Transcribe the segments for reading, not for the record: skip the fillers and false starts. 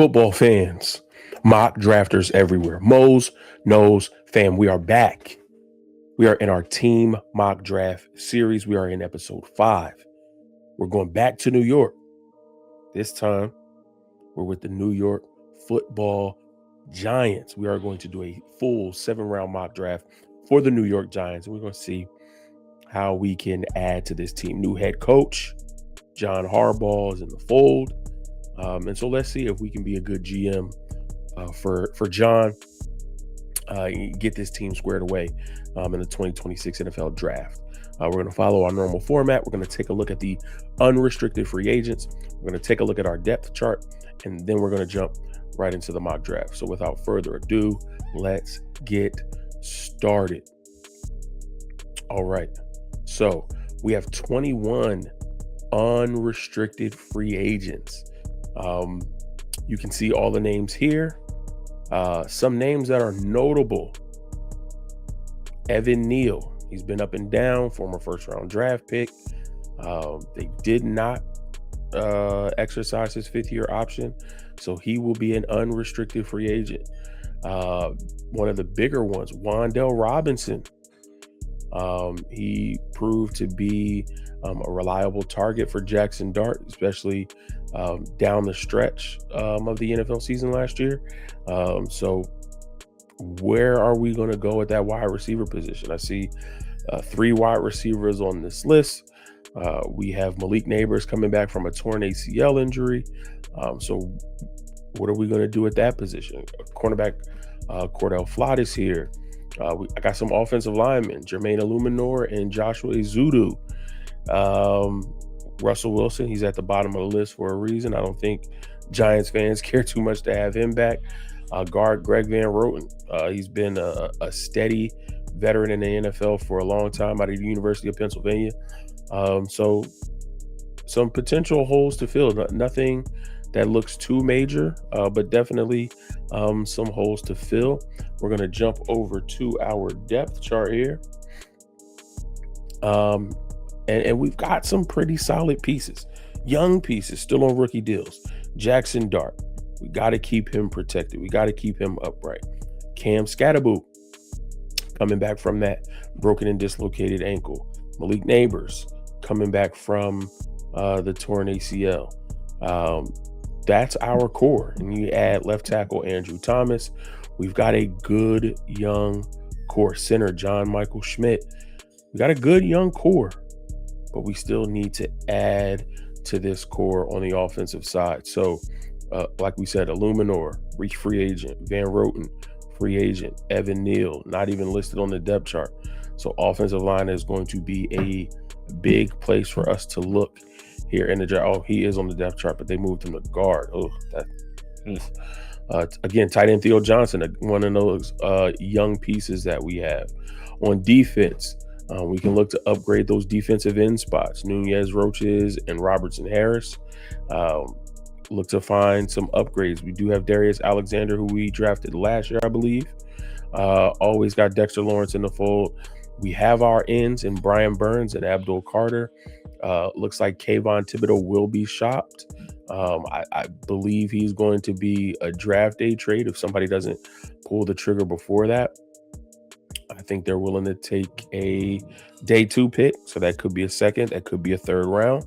football fans, mock drafters everywhere. Mose knows fam, we are back. We are in our team mock draft series. We are in episode 5. We're going back to New York. This time, we're with the New York Football Giants. We are going to do a full 7-round mock draft for the New York Giants. We're going to see how we can add to this team. New head coach, John Harbaugh, is in the fold. And so let's see if we can be a good GM for John, get this team squared away in the 2026 NFL Draft. We're going to follow our normal format. We're going to take a look at the unrestricted free agents. We're going to take a look at our depth chart, and then we're going to jump right into the mock draft. So without further ado, let's get started. All right. So we have 21 unrestricted free agents. You can see all the names here. Some names that are notable. Evan Neal, he's been up and down, former first-round draft pick. They did not exercise his 5th-year option, so he will be an unrestricted free agent. One of the bigger ones, Wan'Dale Robinson. He proved to be a reliable target for Jackson Dart, especially down the stretch of the NFL season last year. So where are we going to go at that wide receiver position? I see 3 wide receivers on this list. We have Malik Neighbors coming back from a torn ACL injury. So what are we going to do at that position? Cornerback Cordell Flott is here. I got some offensive linemen, Jermaine Illuminor and Joshua Ezeudu. Russell Wilson, he's at the bottom of the list for a reason. I don't think Giants fans care too much to have him back. Guard Greg Van Roten. He's been a steady veteran in the NFL for a long time out of the University of Pennsylvania. So some potential holes to fill. Nothing that looks too major, but definitely some holes to fill. We're going to jump over to our depth chart here. And we've got some pretty solid pieces. Young pieces still on rookie deals. Jackson Dart. We got to keep him protected. We got to keep him upright. Cam Scatterboot coming back from that broken and dislocated ankle. Malik Neighbors coming back from the torn ACL. That's our core. And you add left tackle Andrew Thomas. We've got a good young core. Center John Michael Schmidt. We got a good young core, but we still need to add to this core on the offensive side. So like we said, Illuminor, free agent. Van Roten, free agent. Evan Neal, not even listed on the depth chart. So offensive line is going to be a big place for us to look here in the draft. Oh, he is on the depth chart, but they moved him to guard. Again, tight end Theo Johnson, one of those young pieces that we have. On defense, we can look to upgrade those defensive end spots. Nunez, Roaches, and Robertson Harris. Look to find some upgrades. We do have Darius Alexander, who we drafted last year, I believe. Always got Dexter Lawrence in the fold. We have our ends in Brian Burns and Abdul Carter. Looks like Kayvon Thibodeau will be shopped. I believe he's going to be a draft day trade if somebody doesn't pull the trigger before that. I think they're willing to take a day 2 pick. So that could be a second, that could be a 3rd round.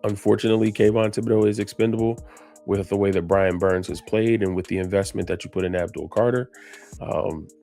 Unfortunately, Kayvon Thibodeau is expendable with the way that Brian Burns has played and with the investment that you put in Abdul Carter.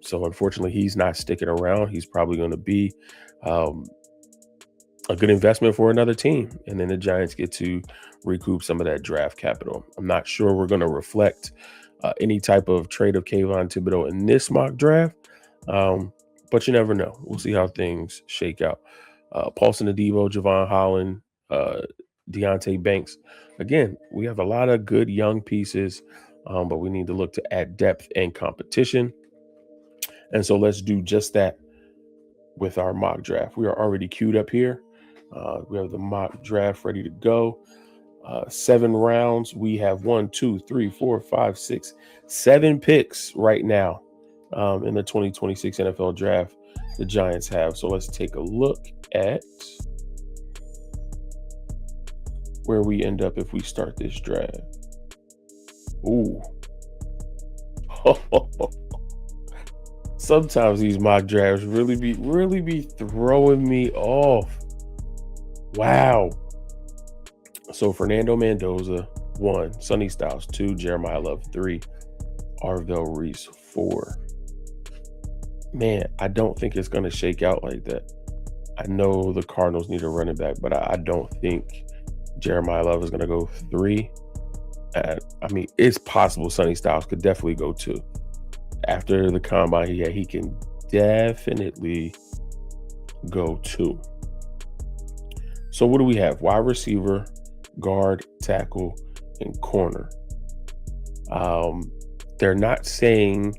So unfortunately, he's not sticking around. He's probably going to be a good investment for another team. And then the Giants get to recoup some of that draft capital. I'm not sure we're going to reflect any type of trade of Kayvon Thibodeau in this mock draft. But you never know. We'll see how things shake out. Paulson Adebo, Javon Holland, Deontay Banks. Again, we have a lot of good young pieces, but we need to look to add depth and competition. And so let's do just that with our mock draft. We are already queued up here. We have the mock draft ready to go. 7 rounds. We have 1, 2, 3, 4, 5, 6, 7 picks right now in the 2026 NFL Draft the Giants have. So let's take a look at where we end up if we start this draft. Ooh. Sometimes these mock drafts really be throwing me off. Wow. So Fernando Mendoza, 1, Sonny Styles, 2, Jeremiah Love, 3, Arvell Reese, 4. Man, I don't think it's going to shake out like that. I know the Cardinals need a running back, but I don't think Jeremiah Love is going to go 3. I mean, it's possible Sonny Styles could definitely go 2. After the combine, he can definitely go 2. So what do we have? Wide receiver, guard, tackle, and corner. They're not saying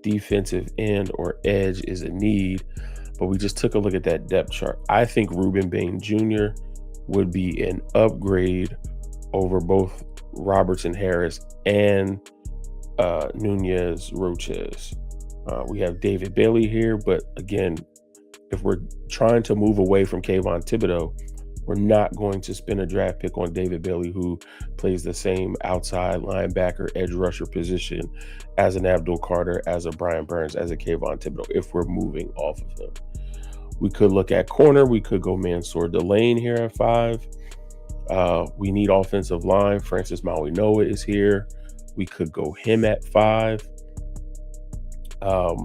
defensive end or edge is a need, but we just took a look at that depth chart. I think Ruben Bain Jr. would be an upgrade over both Robertson Harris and Nunez Roches. We have David Bailey here, but again, if we're trying to move away from Kayvon Thibodeau, we're not going to spend a draft pick on David Bailey, who plays the same outside linebacker, edge rusher position as an Abdul Carter, as a Brian Burns, as a Kayvon Thibodeau, if we're moving off of him. We could look at corner. We could go Mansour Delane here at 5. We need offensive line. Francis Maui-Noah is here. We could go him at 5. I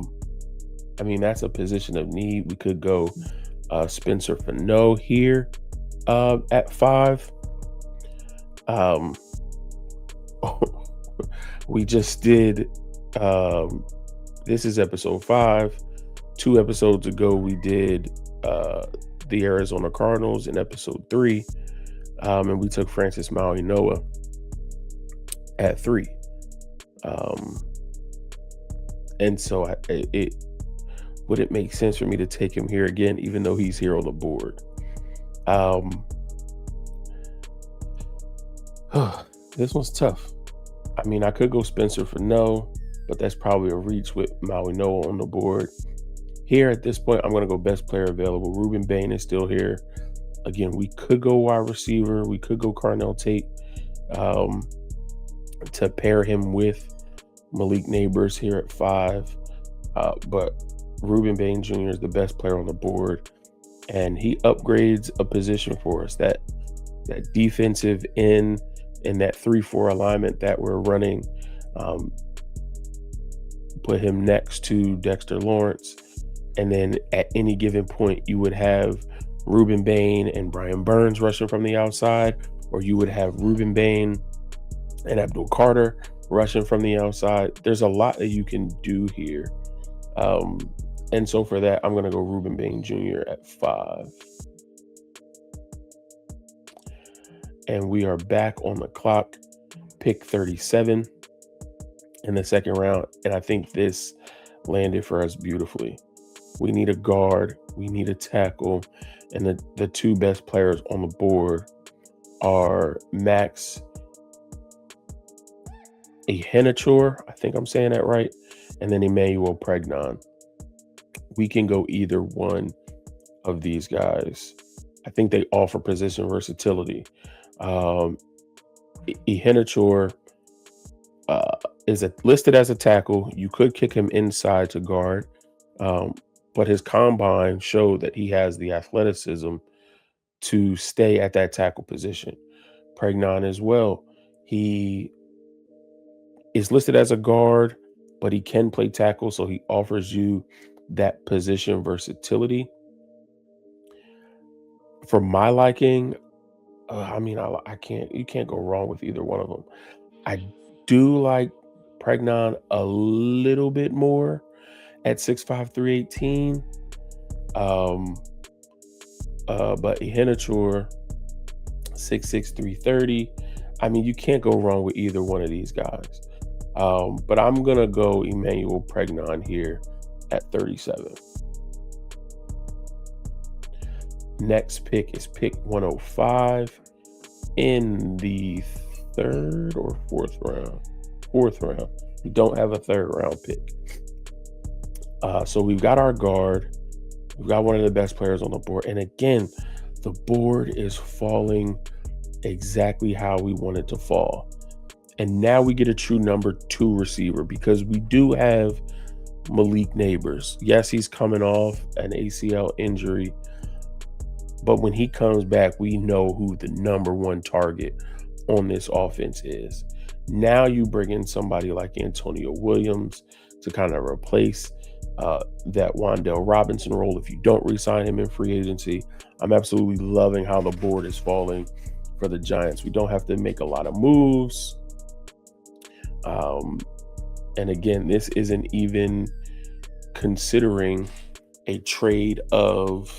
mean, that's a position of need. We could go Spencer Fano here at 5. We just did, this is episode 5. 2 episodes ago, we did the Arizona Cardinals in episode 3. And we took Francis Maui-Noah at 3. And so would it make sense for me to take him here again, even though he's here on the board? This one's tough. I mean, I could go Spencer Fano, but that's probably a reach with Maui-Noah on the board. Here at this point, I'm going to go best player available. Ruben Bain is still here. Again, we could go wide receiver. We could go Carnell Tate to pair him with Malik Neighbors here at 5. But Ruben Bain Jr. is the best player on the board, and he upgrades a position for us. That defensive end in that 3-4 alignment that we're running, put him next to Dexter Lawrence. And then at any given point, you would have Ruben Bain and Brian Burns rushing from the outside, or you would have Ruben Bain and Abdul Carter rushing from the outside. There's a lot that you can do here. And so for that, I'm going to go Ruben Bain Jr. at 5. And we are back on the clock, pick 37 in the second round. And I think this landed for us beautifully. We need a guard, we need a tackle, and the 2 best players on the board are Max Ihenacho, I think I'm saying that right, and then Emmanuel Pregnon. We can go either one of these guys. I think they offer position versatility. Ihenacho is listed as a tackle. You could kick him inside to guard, but his combine showed that he has the athleticism to stay at that tackle position. Pregnon as well. He is listed as a guard, but he can play tackle, so he offers you that position versatility. For my liking, you can't go wrong with either one of them. I do like Pregnon a little bit more at 6'5", 318. But Ihenacho, 6'6", 330. I mean, you can't go wrong with either one of these guys. But I'm going to go Emmanuel Pregnon here at 37. Next pick is pick 105 in the 3rd or 4th round. 4th round. We don't have a 3rd round pick. So we've got our guard. We've got one of the best players on the board. And again, the board is falling exactly how we want it to fall. And now we get a true number 2 receiver because we do have Malik Neighbors. Yes, he's coming off an ACL injury, but when he comes back, we know who the number 1 target on this offense is. Now you bring in somebody like Antonio Williams to kind of replace that Wan'Dale Robinson role if you don't re-sign him in free agency. I'm absolutely loving how the board is falling for the Giants. We don't have to make a lot of moves. And again, this isn't even considering a trade of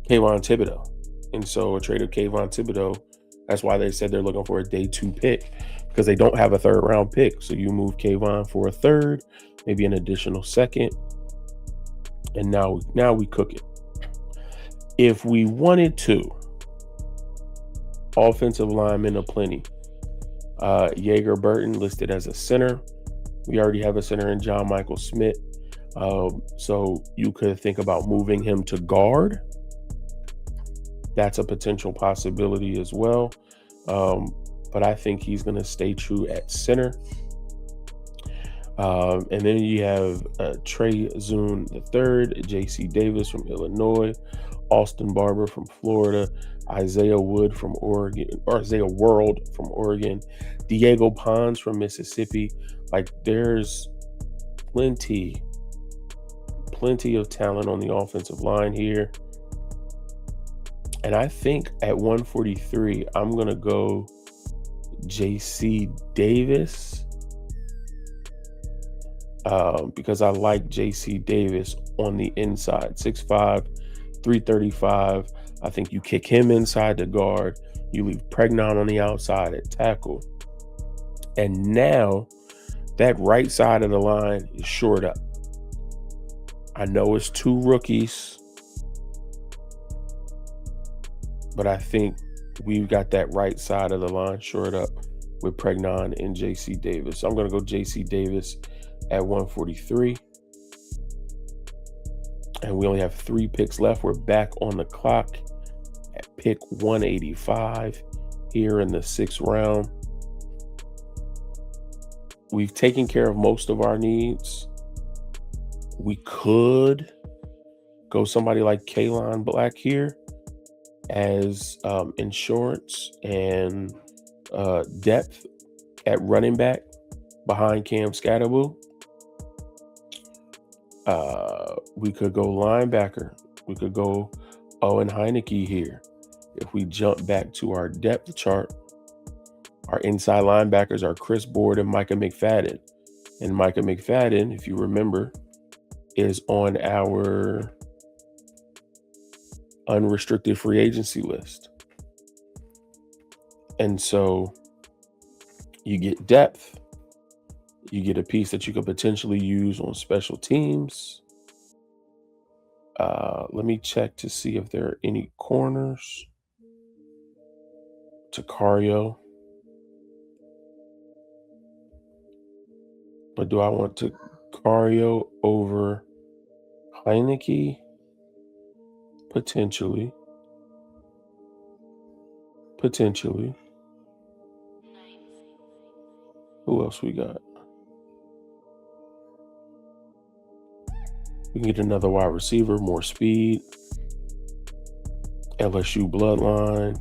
Kayvon Thibodeau. And so a trade of Kayvon Thibodeau, that's why they said they're looking for a day 2 pick, because they don't have a 3rd round pick. So you move Kayvon for a 3rd, maybe an additional 2nd. And now we cook it. If we wanted to, offensive linemen aplenty. Jaeger Burton listed as a center. We already have a center in John Michael Smith. So you could think about moving him to guard. That's a potential possibility as well. But I think he's going to stay true at center. And then you have Trey Zune III, J.C. Davis from Illinois, Austin Barber from Florida, Isaiah World from Oregon, Diego Pons from Mississippi. Like, there's plenty of talent on the offensive line here. And I think at 143, I'm going to go J.C. Davis because I like J.C. Davis on the inside. 6'5", 335. I think you kick him inside the guard. You leave Pregnon on the outside at tackle. And now that right side of the line is shored up. I know it's 2 rookies, but I think we've got that right side of the line shored up with Pregnon and J.C. Davis. So I'm going to go J.C. Davis at 143. And we only have 3 picks left. We're back on the clock at pick 185 here in the 6th round. We've taken care of most of our needs. We could go somebody like Kaylon Black here as insurance and depth at running back behind Cam Scatterboo. We could go linebacker. We could go Owen Heineke here. If we jump back to our depth chart, our inside linebackers are Chris Board and Micah McFadden. And Micah McFadden, if you remember, is on our unrestricted free agency list. And so you get depth. You get a piece that you could potentially use on special teams. Let me check to see if there are any corners. Takario. But do I want Takario over Heineke? Potentially. Who else we got? We can get another wide receiver, more speed. LSU bloodline.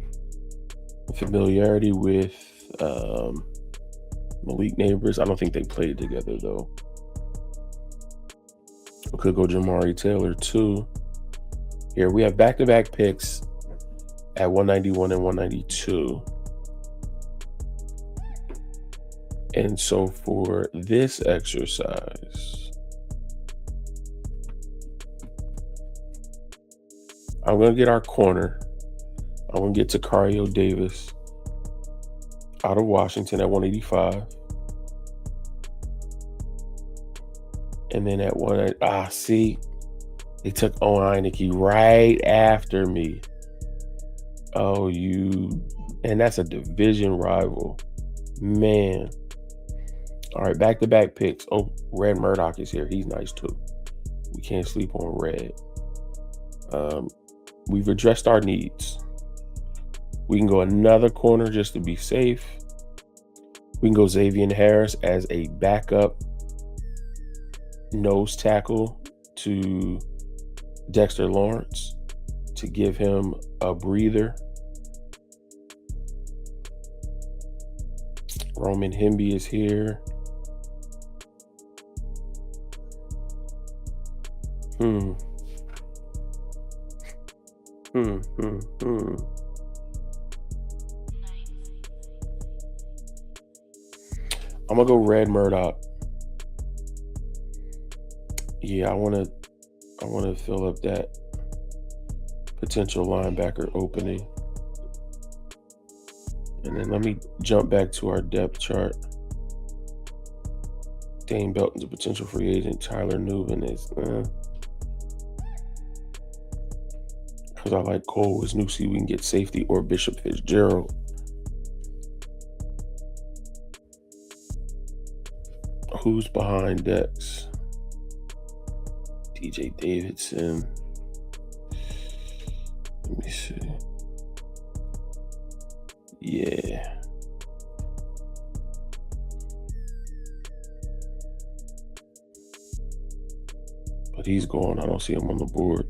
Familiarity with Malik Neighbors. I don't think they played together, though. We could go Jamari Taylor, too. Here, we have back-to-back picks at 191 and 192. And so for this exercise, I'm going to get our corner. I'm going to get Takario Davis out of Washington at 185. And then at see, they took Owen Heineke right after me. And that's a division rival. Man. All right, back-to-back picks. Oh, Red Murdoch is here. He's nice, too. We can't sleep on Red. We've addressed our needs. We can go another corner just to be safe. We can go Xavier Harris as a backup nose tackle to Dexter Lawrence to give him a breather. Roman Hemby is here. I'm gonna go Red Murdoch. Yeah, I wanna fill up that potential linebacker opening. And then let me jump back to our depth chart. Dane Belton's a potential free agent. Tyler Newman is because I like Cole Wisniewski. We can get safety or Bishop Fitzgerald. Who's behind Dex? DJ Davidson. Let me see. Yeah. But he's gone. I don't see him on the board.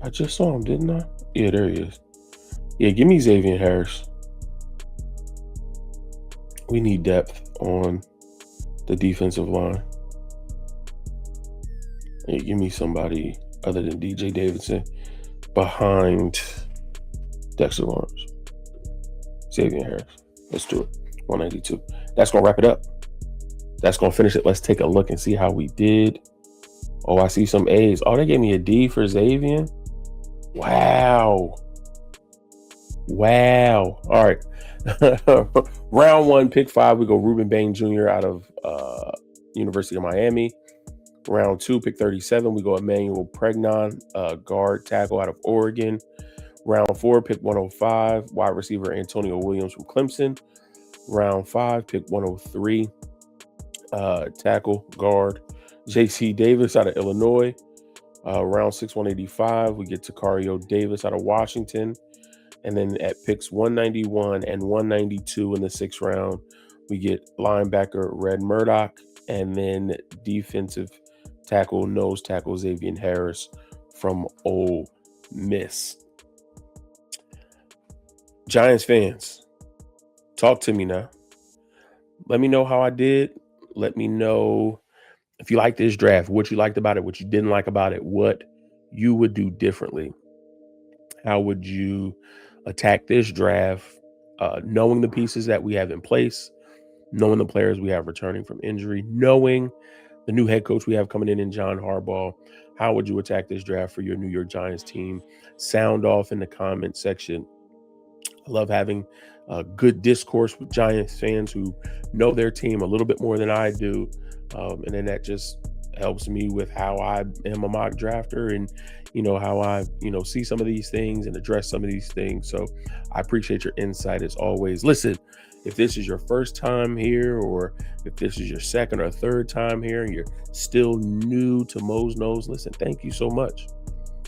I just saw him, didn't I? Yeah, there he is. Yeah, give me Xavier Harris. We need depth on the defensive line. Yeah, give me somebody other than DJ Davidson behind Dexter Lawrence. Xavier Harris. Let's do it. 192. That's going to wrap it up. That's going to finish it. Let's take a look and see how we did. Oh, I see some A's. Oh, they gave me a D for Xavier. Wow. All right. Round 1, pick 5. We go Ruben Bain Jr. out of University of Miami. Round 2, pick 37. We go Emmanuel Pregnon, guard tackle out of Oregon. Round 4, pick 105. Wide receiver Antonio Williams from Clemson. Round 5, pick 103. Tackle guard J.C. Davis out of Illinois. Round 6, 185. We get Takario Davis out of Washington. And then at picks 191 and 192 in the 6th round, we get linebacker Red Murdoch and then defensive tackle, nose tackle Xavier Harris from Ole Miss. Giants fans, talk to me now. Let me know how I did. Let me know if you like this draft, what you liked about it, what you didn't like about it, what you would do differently. How would you attack this draft, knowing the pieces that we have in place, knowing the players we have returning from injury, knowing the new head coach we have coming in John Harbaugh. How would you attack this draft for your New York Giants team? Sound off in the comment section. I love having a good discourse with Giants fans who know their team a little bit more than I do. And then that just helps me with how I am a mock drafter and, how I, see some of these things and address some of these things. So I appreciate your insight as always. Listen, if this is your first time here, or if this is your second or third time here and you're still new to Mose Knows, listen, thank you so much.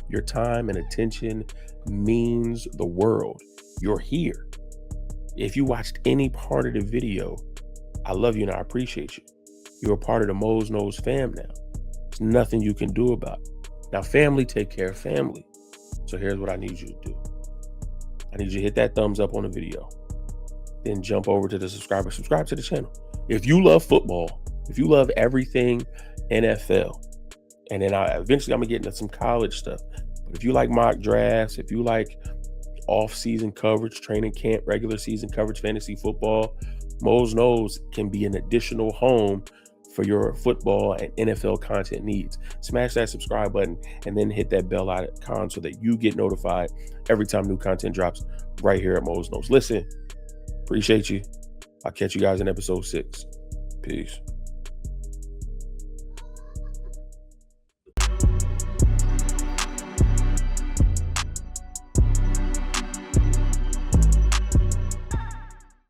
Your time and attention means the world. You're here. If you watched any part of the video, I love you and I appreciate you. You're a part of the Mose Knows fam now. There's nothing you can do about it. Now, family take care of family. So here's what I need you to do. I need you to hit that thumbs up on the video. Then jump over to the subscribe to the channel. If you love football, if you love everything NFL, and then eventually I'm gonna get into some college stuff. But if you like mock drafts, if you like off-season coverage, training camp, regular season coverage, fantasy football, Mose Knows can be an additional home for your football and NFL content needs. Smash that subscribe button and then hit that bell icon so that you get notified every time new content drops right here at Mose Knows. Listen, appreciate you. I'll catch you guys in episode 6. Peace.